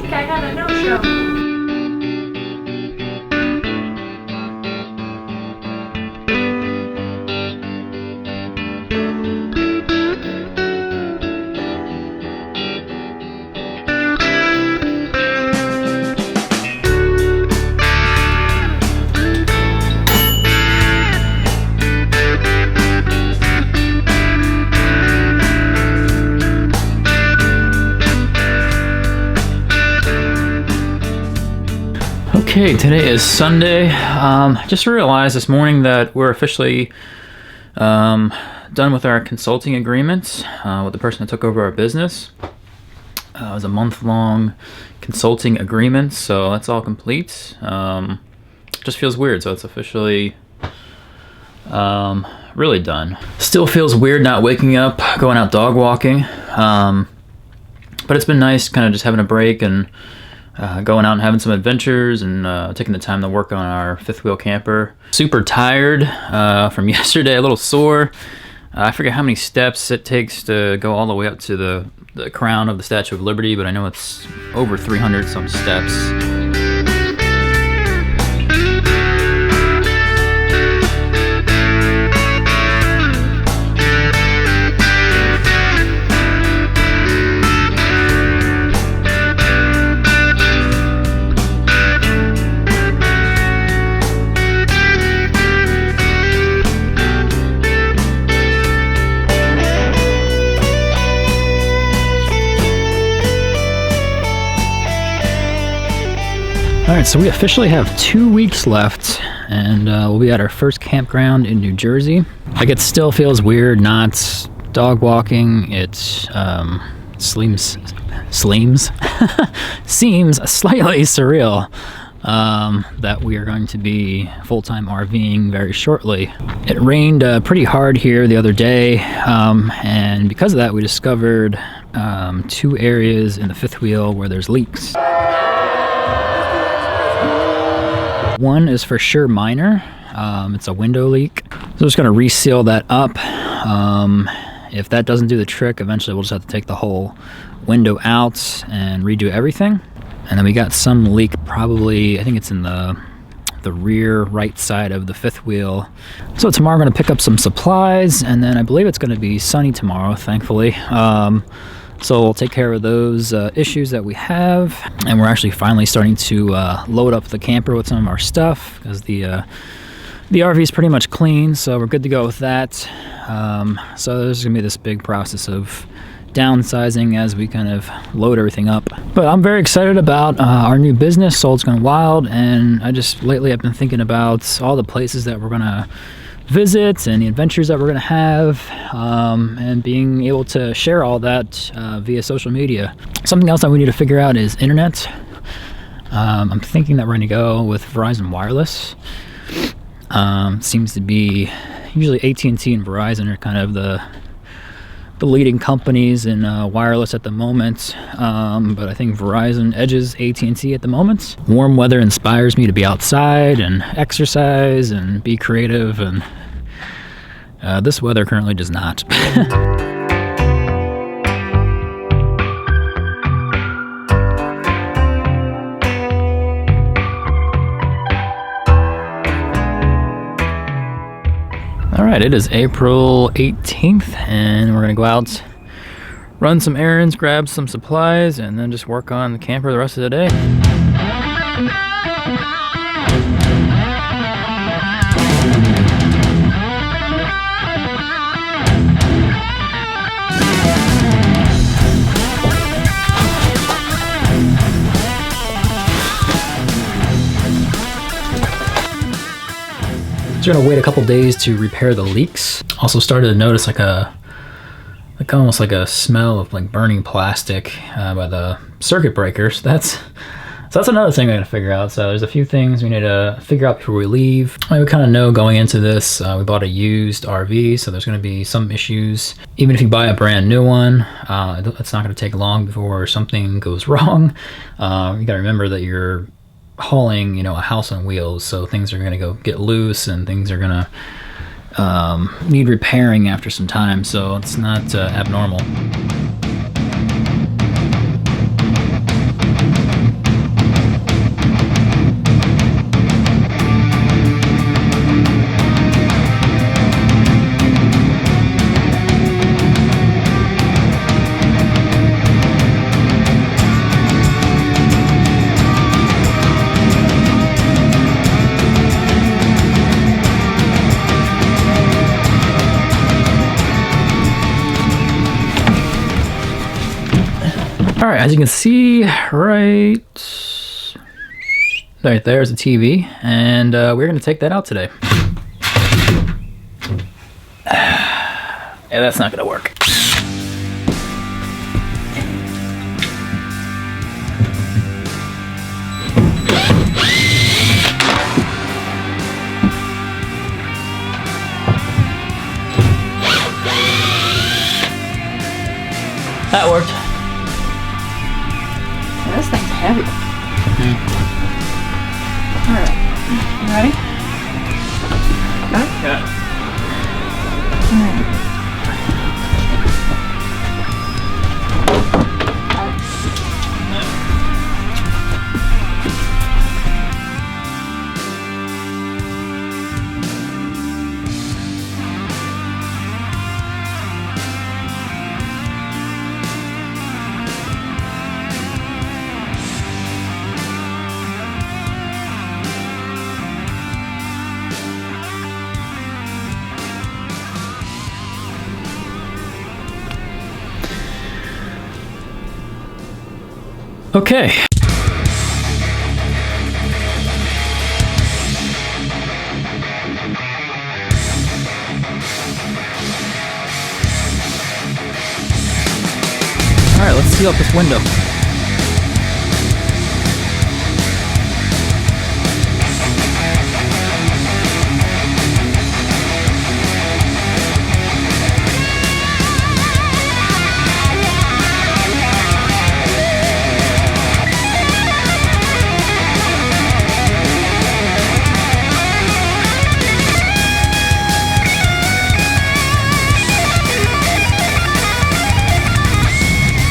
week I had a no-show. Okay, today is Sunday. Just realized this morning that we're officially done with our consulting agreements with the person that took over our business. It was a month-long consulting agreement, so that's all complete. Just feels weird, so it's officially really done. Still feels weird not waking up, going out dog walking, but it's been nice kind of just having a break and going out and having some adventures and taking the time to work on our fifth wheel camper. Super tired from yesterday, a little sore. I forget how many steps it takes to go all the way up to the crown of the Statue of Liberty, but I know it's over 300 some steps. Alright, so we officially have 2 weeks left, and we'll be at our first campground in New Jersey. Like, it still feels weird not dog walking. It seems slightly surreal that we are going to be full-time RVing very shortly. It rained pretty hard here the other day, and because of that we discovered 2 areas in the fifth wheel where there's leaks. One is for sure minor. It's a window leak. So I'm just gonna reseal that up. If that doesn't do the trick, eventually we'll just have to take the whole window out and redo everything. And then we got some leak, probably, I think it's in the rear right side of the fifth wheel. So tomorrow I'm gonna pick up some supplies, and then I believe it's gonna be sunny tomorrow, thankfully. So we'll take care of those issues that we have, and we're actually finally starting to load up the camper with some of our stuff, because the RV is pretty much clean, so we're good to go with that. So there's gonna be this big process of downsizing as we kind of load everything up. But I'm very excited about our new business, Soul's Gone Wild, and lately I've been thinking about all the places that we're gonna visit and the adventures that we're going to have, and being able to share all that via social media. Something else that we need to figure out is internet. I'm thinking that we're going to go with Verizon Wireless. Seems to be usually AT&T and Verizon are kind of the leading companies in wireless at the moment, but I think Verizon edges AT&T at the moment. Warm weather inspires me to be outside and exercise and be creative, and this weather currently does not. Alright, it is April 18th, and we're going to go out, run some errands, grab some supplies, and then just work on the camper the rest of the day. We're gonna wait a couple days to repair the leaks. Also started to notice almost like a smell of like burning plastic by the circuit breaker. So that's another thing I gotta figure out. So there's a few things we need to figure out before we leave. We kind of know going into this, we bought a used RV, so there's gonna be some issues. Even if you buy a brand new one, it's not gonna take long before something goes wrong. You gotta remember that you're hauling, a house on wheels, so things are gonna get loose and things are gonna need repairing after some time, so it's not abnormal. All right, as you can see, right there's the TV, and we're gonna take that out today. Yeah, that's not gonna work. That worked. Yeah, this thing's heavy. Alright. You ready? Got it? Yeah. Alright. Okay. All right, let's seal up this window.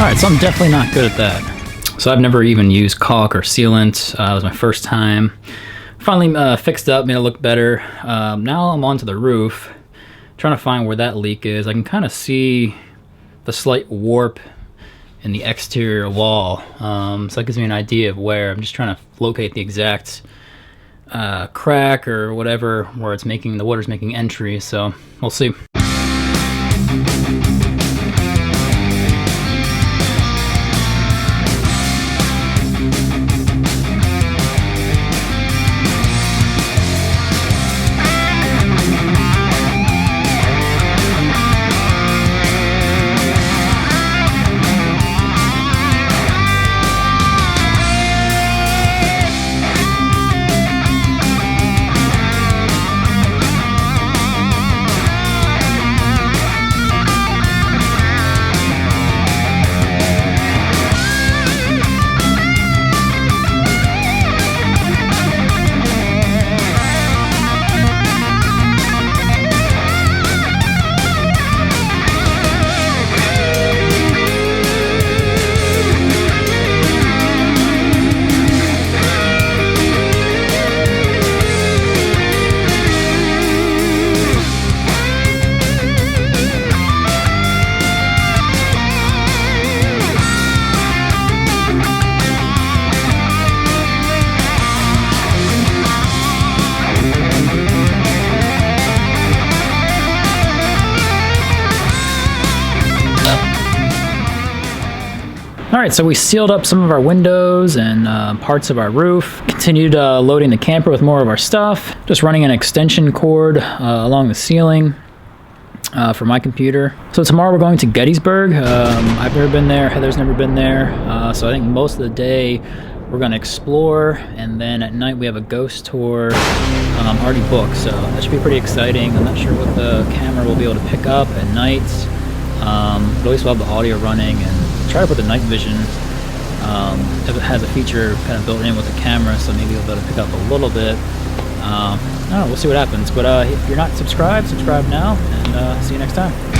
Alright, so I'm definitely not good at that. So I've never even used caulk or sealant. It was my first time. Finally fixed up, made it look better. Now I'm onto the roof, trying to find where that leak is. I can kind of see the slight warp in the exterior wall. So that gives me an idea of where. I'm just trying to locate the exact crack or whatever where it's making, the water's making entry. So we'll see. Alright, so we sealed up some of our windows and parts of our roof. Continued loading the camper with more of our stuff. Just running an extension cord along the ceiling for my computer. So tomorrow we're going to Gettysburg. I've never been there, Heather's never been there. So I think most of the day we're going to explore, and then at night we have a ghost tour already booked. So that should be pretty exciting. I'm not sure what the camera will be able to pick up at night. But at least we'll have the audio running, and try to put the night vision. If it has a feature kind of built in with the camera, so maybe you'll be able to pick up a little bit. I don't know, we'll see what happens. But if you're not subscribed, subscribe now, and see you next time.